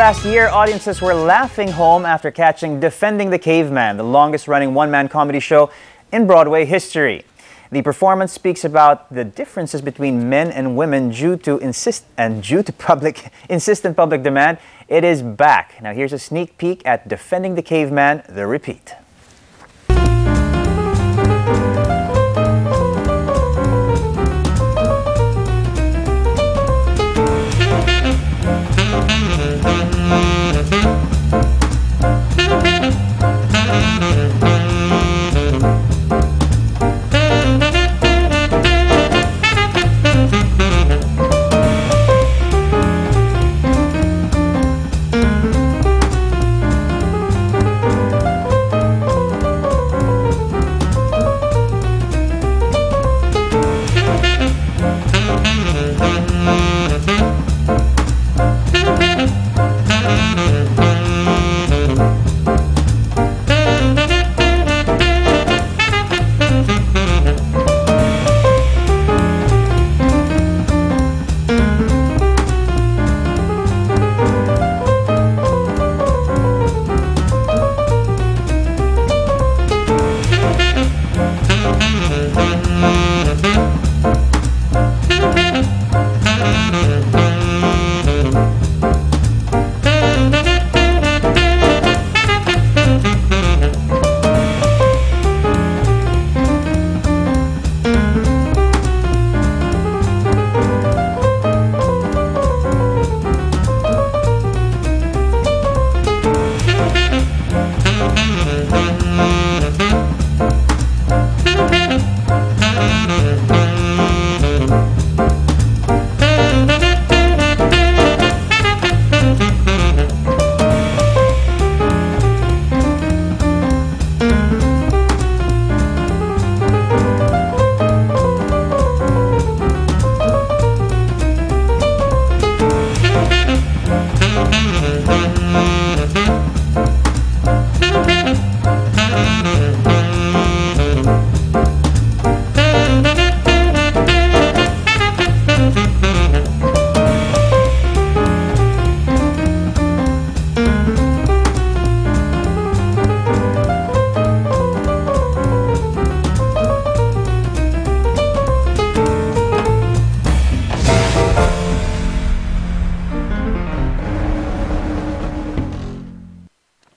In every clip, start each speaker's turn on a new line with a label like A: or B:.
A: past year, audiences were laughing home after catching Defending the Caveman, the longest-running one-man comedy show in Broadway history. The performance speaks about the differences between men and women due to insistent public demand. It is back. Now here's a sneak peek at Defending the Caveman, the repeat.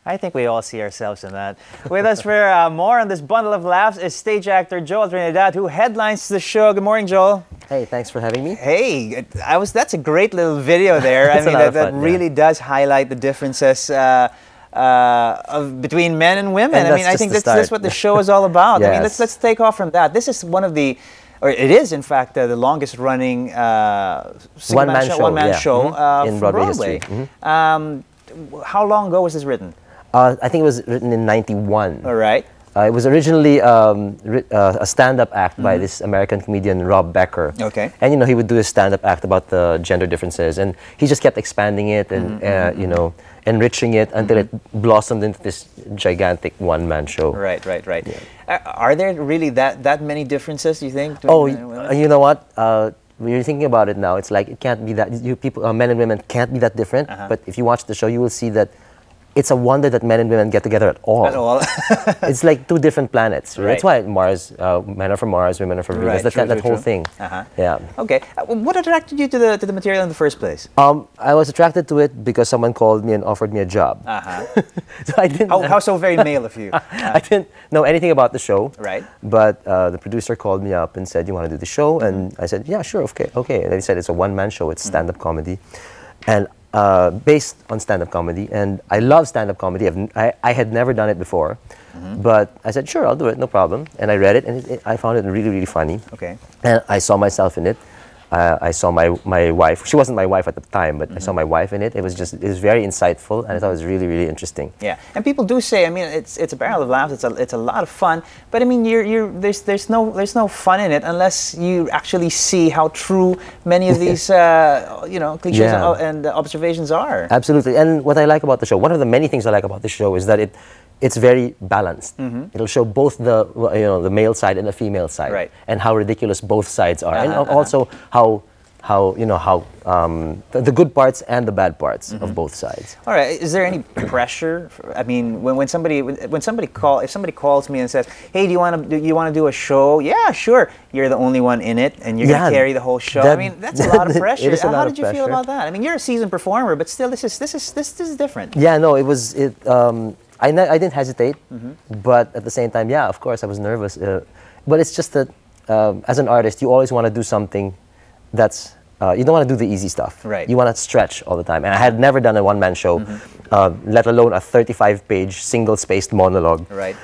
A: I think we all see ourselves in that. With us for more on this bundle of laughs is stage actor Joel Trinidad, who headlines the show. Good morning, Joel.
B: Hey, thanks for having me.
A: Hey, that's a great little video there. I mean, that really does highlight the differences between men and women. I mean, I think that's what the show is all about. Yes. I mean, let's take off from that. This is one of the, or it is in fact the longest running one-man show in Broadway history. How long ago was this written?
B: I think it was written in '91.
A: All right.
B: It was originally a stand-up act by this American comedian Rob Becker.
A: Okay.
B: And he would do a stand-up act about the gender differences, and he just kept expanding it and enriching it until it blossomed into this gigantic one-man show.
A: Right. Yeah. Are there really that many differences, you think?
B: Oh, you know what? When you're thinking about it now, it's like it can't be that. Men and women can't be that different. But if you watch the show, you will see that it's a wonder that men and women get together at all. It's like two different planets. Right? That's why Mars, men are from Mars, women are from Venus. That's that whole thing. Yeah.
A: Okay. What attracted you to the material in the first place?
B: I was attracted to it because someone called me and offered me a job. So I didn't.
A: How so very male of you.
B: I didn't know anything about the show.
A: Right.
B: But the producer called me up and said, "You want to do the show?" And I said, "Yeah, sure, okay." And they said it's a one-man show. It's stand-up comedy, and based on stand-up comedy, and I love stand-up comedy. I had never done it before, but I said, sure, I'll do it, no problem. And I read it, and I found it really, really funny.
A: Okay.
B: And I saw myself in it. I saw my wife. She wasn't my wife at the time, but I saw my wife in it. It was very insightful, and I thought it was really, really interesting.
A: Yeah, and people do say, I mean, it's a barrel of laughs. It's a lot of fun. But I mean, there's no fun in it unless you actually see how true many of these cliches and observations are.
B: Absolutely. And what I like about the show, one of the many things I like about the show is that it's very balanced. It'll show both the male side and the female side,
A: right,
B: and how ridiculous both sides are, and also how how the good parts and the bad parts of both sides.
A: All right. Is there any pressure? I mean, if somebody calls me and says, "Hey, do you want to do a show?" Yeah, sure. You're the only one in it, and you're gonna carry the whole show. I mean, that's a lot of pressure.
B: It is a lot
A: How
B: of
A: did you feel
B: pressure.
A: about that? I mean, you're a seasoned performer, but still, this is different.
B: Yeah, no, it was it. I didn't hesitate, but at the same time, yeah, of course, I was nervous. But it's just that as an artist, you always want to do something that's you don't want to do the easy stuff.
A: Right.
B: You want to stretch all the time. And I had never done a one-man show, let alone a 35-page single-spaced monologue.
A: Right.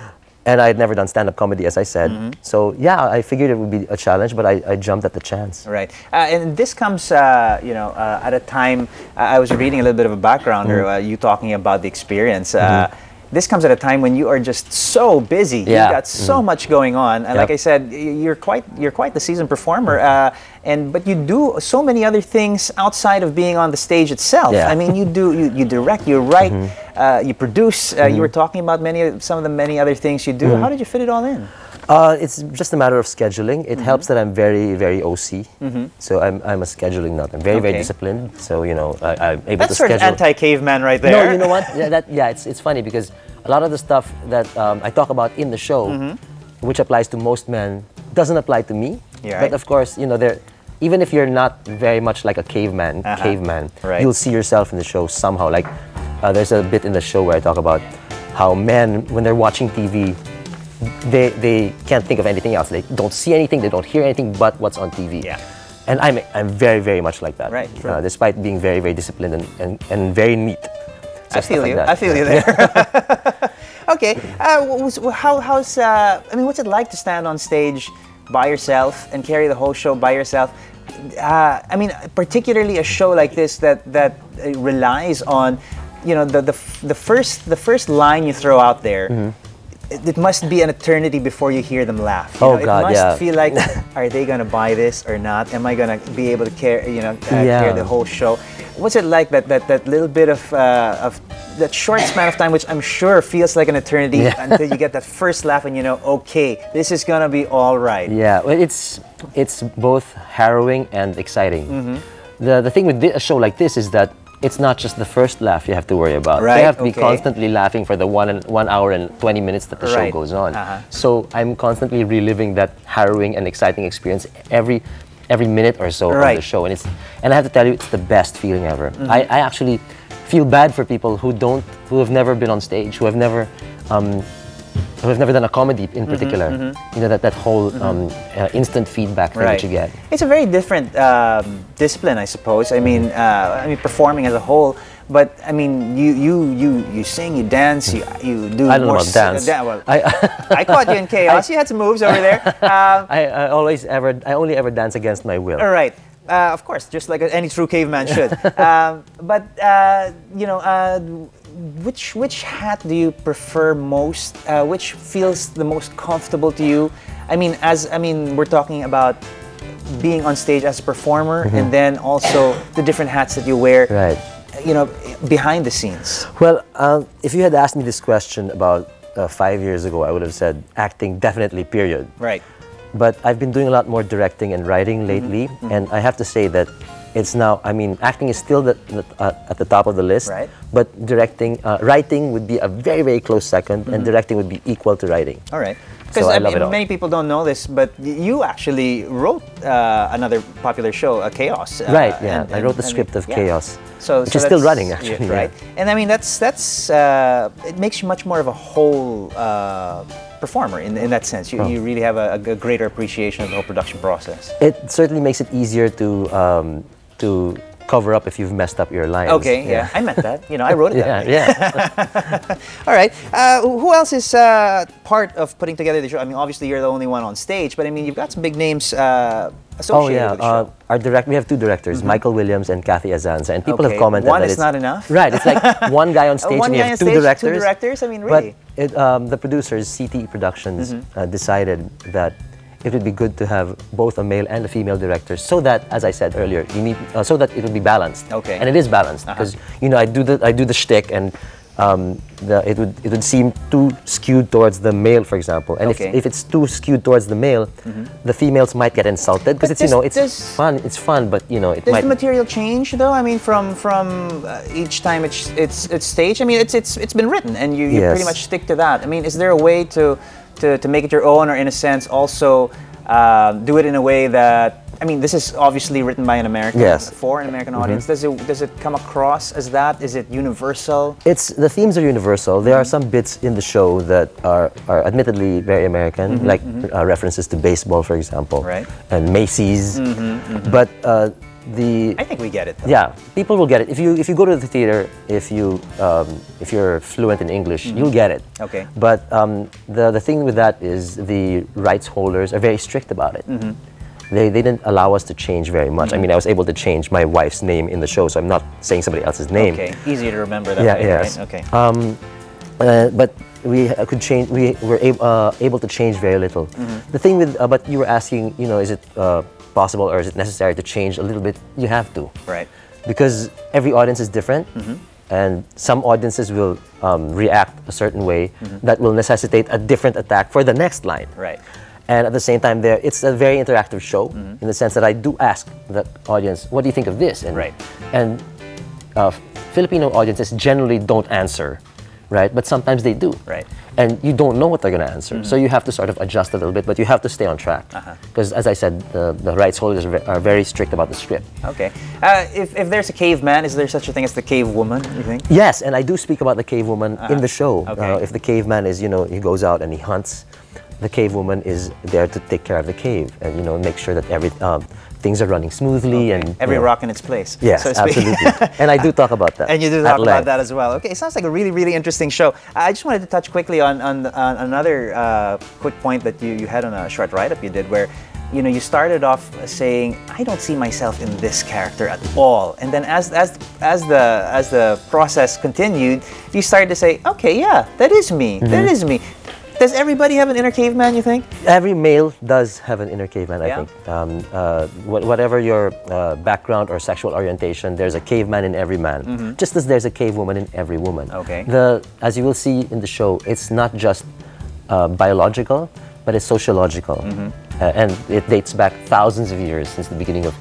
B: And I had never done stand-up comedy, as I said. So yeah, I figured it would be a challenge, but I jumped at the chance.
A: Right. And this comes, at a time, I was reading a little bit of a background, or you talking about the experience. This comes at a time when you are just so busy.
B: Yeah.
A: You've got so much going on. And like I said, you're quite the seasoned performer. But you do so many other things outside of being on the stage itself.
B: Yeah.
A: I mean, you direct, you write, you produce. You were talking about some of the many other things you do. How did you fit it all in?
B: It's just a matter of scheduling. It helps that I'm very, very OC. So I'm a scheduling nut. I'm very, very disciplined. So I'm able
A: That's
B: to schedule.
A: sort of anti-caveman right there.
B: No, you know what? It's funny because a lot of the stuff that I talk about in the show, which applies to most men, doesn't apply to me.
A: Yeah,
B: but of course, even if you're not very much like a caveman,
A: Right.
B: you'll see yourself in the show somehow. Like there's a bit in the show where I talk about how men, when they're watching TV, they can't think of anything else. They don't see anything, they don't hear anything but what's on TV.
A: Yeah.
B: And I'm very, very much like that.
A: Right, true.
B: Despite being very, very disciplined and very neat. So
A: I feel
B: stuff
A: you.
B: like that.
A: I feel you there. Okay. What's it like to stand on stage by yourself and carry the whole show by yourself? Particularly a show like this that relies on, the first line you throw out there. It must be an eternity before you hear them laugh.
B: God,
A: it must feel like, are they gonna buy this or not? Am I gonna be able to carry the whole show? What's it like that little bit of that short span of time, which I'm sure feels like an eternity, until you get that first laugh and okay, this is gonna be all right.
B: Yeah, well, it's both harrowing and exciting. The thing with a show like this is that it's not just the first laugh you have to worry about.
A: Right,
B: you have to be constantly laughing for the 1 hour and 20 minutes that the show goes on. So I'm constantly reliving that harrowing and exciting experience every minute or so of the show, and I have to tell you, it's the best feeling ever. I actually feel bad for people who have never been on stage, who have never done a comedy in particular. That whole instant feedback thing that you get.
A: It's a very different discipline, I suppose. I mean, performing as a whole. But I mean, you sing, you dance, you do.
B: I don't know about dance.
A: I caught you in chaos. You had some moves over there.
B: I only ever dance against my will.
A: All right. Of course, just like any true caveman should. Which hat do you prefer most? Which feels the most comfortable to you? We're talking about being on stage as a performer, and then also the different hats that you wear.
B: Right.
A: Behind the scenes.
B: Well, if you had asked me this question about 5 years ago, I would have said acting definitely, period.
A: Right.
B: But I've been doing a lot more directing and writing lately, and I have to say that it's now, acting is still at the top of the list,
A: right.
B: But writing would be a very, very close second, and directing would be equal to writing.
A: All right.
B: So I love it all.
A: Many people don't know this, but you actually wrote another popular show, Chaos.
B: Right, yeah. I wrote the script of Chaos, which is still running, actually.
A: Yeah, right. And that's it makes you much more of a whole performer in that sense. You really have a greater appreciation of the whole production process.
B: It certainly makes it easier to cover up if you've messed up your lines.
A: Okay, yeah. I meant that. I wrote it that way.
B: Yeah.
A: All right. Who else is part of putting together the show? Obviously you're the only one on stage, but you've got some big names associated with the show.
B: We have two directors, Michael Williams and Kathy Azanza, and people have commented
A: one
B: that
A: is not enough.
B: Right, it's like one guy on stage and you have two directors.
A: Two directors. Really.
B: But the producers, CTE Productions, decided that it would be good to have both a male and a female director, so that, as I said earlier, so that it would be balanced.
A: Okay.
B: And it is balanced because I do the shtick, and it would seem too skewed towards the male, for example. And if it's too skewed towards the male, the females might get insulted because it's it's fun. It's fun, but it
A: does
B: might.
A: The material change though? I mean, from each time it's staged. I mean, it's been written, and you pretty much stick to that. I mean, is there a way to make it your own, or in a sense also do it in a way that, I mean, this is obviously written by an American, for an American audience. Does it come across as that? Is it universal?
B: The themes are universal. There are some bits in the show that are admittedly very American, like references to baseball, for example, and Macy's. But I
A: think we get it, though.
B: Yeah, people will get it. If you go to the theater, if you're fluent in English, you'll get it.
A: Okay.
B: But the thing with that is the rights holders are very strict about it. They didn't allow us to change very much. I mean, I was able to change my wife's name in the show, so I'm not saying somebody else's name.
A: Okay, easier to remember that way,
B: yes.
A: right? Okay.
B: But we could change. We were able to change very little. The thing with, but you were asking, is it possible or is it necessary to change a little bit? You have to.
A: Right.
B: Because every audience is different, and some audiences will react a certain way that will necessitate a different attack for the next line.
A: Right.
B: And at the same time, it's a very interactive show in the sense that I do ask the audience, what do you think of this? And Filipino audiences generally don't answer, right? But sometimes they do.
A: Right.
B: And you don't know what they're going to answer. So you have to sort of adjust a little bit, but you have to stay on track. Because as I said, the rights holders are very strict about the script.
A: Okay. If there's a caveman, is there such a thing as the cave woman, you think?
B: Yes, and I do speak about the cave woman in the show.
A: Okay.
B: If the caveman is, he goes out and he hunts, the cave woman is there to take care of the cave and make sure that things are running smoothly and
A: every rock in its place.
B: Yes,
A: so to speak.
B: absolutely. And I do talk about that.
A: And you do talk about that as well. Okay, it sounds like a really, really interesting show. I just wanted to touch quickly on another quick point that you had on a short write-up you did, where you started off saying, I don't see myself in this character at all. And then as the process continued, you started to say, okay, yeah, that is me. That is me. Does everybody have an inner caveman, you think?
B: Every male does have an inner caveman, I think. Whatever your background or sexual orientation, there's a caveman in every man. Just as there's a cave woman in every woman.
A: Okay.
B: As you will see in the show, it's not just biological, but it's sociological. And it dates back thousands of years since the beginning of,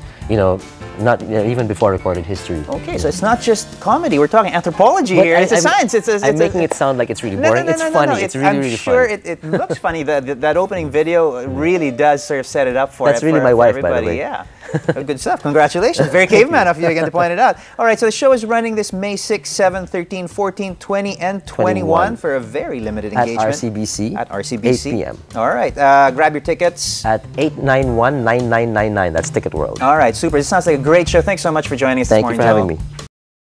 B: not even before recorded history.
A: Okay, so it's not just comedy. We're talking anthropology here. It's a science.
B: I'm making it sound like it's really boring. It's funny. It's really, really funny.
A: I'm sure it looks funny. That opening video really does sort of set it up for
B: That's really my wife, by the way.
A: Yeah. Good stuff. Congratulations. Very caveman of you again to point it out. All right, so the show is running this May 6, 7, 13, 14, 20, and 21 for a very limited engagement.
B: At RCBC.
A: At RCBC.
B: 8 p.m.
A: All right. Grab your tickets.
B: At 891-9999. That's Ticket World.
A: All right, super. This sounds like a great show. Thanks so much for joining us this morning,
B: Thank you for having me.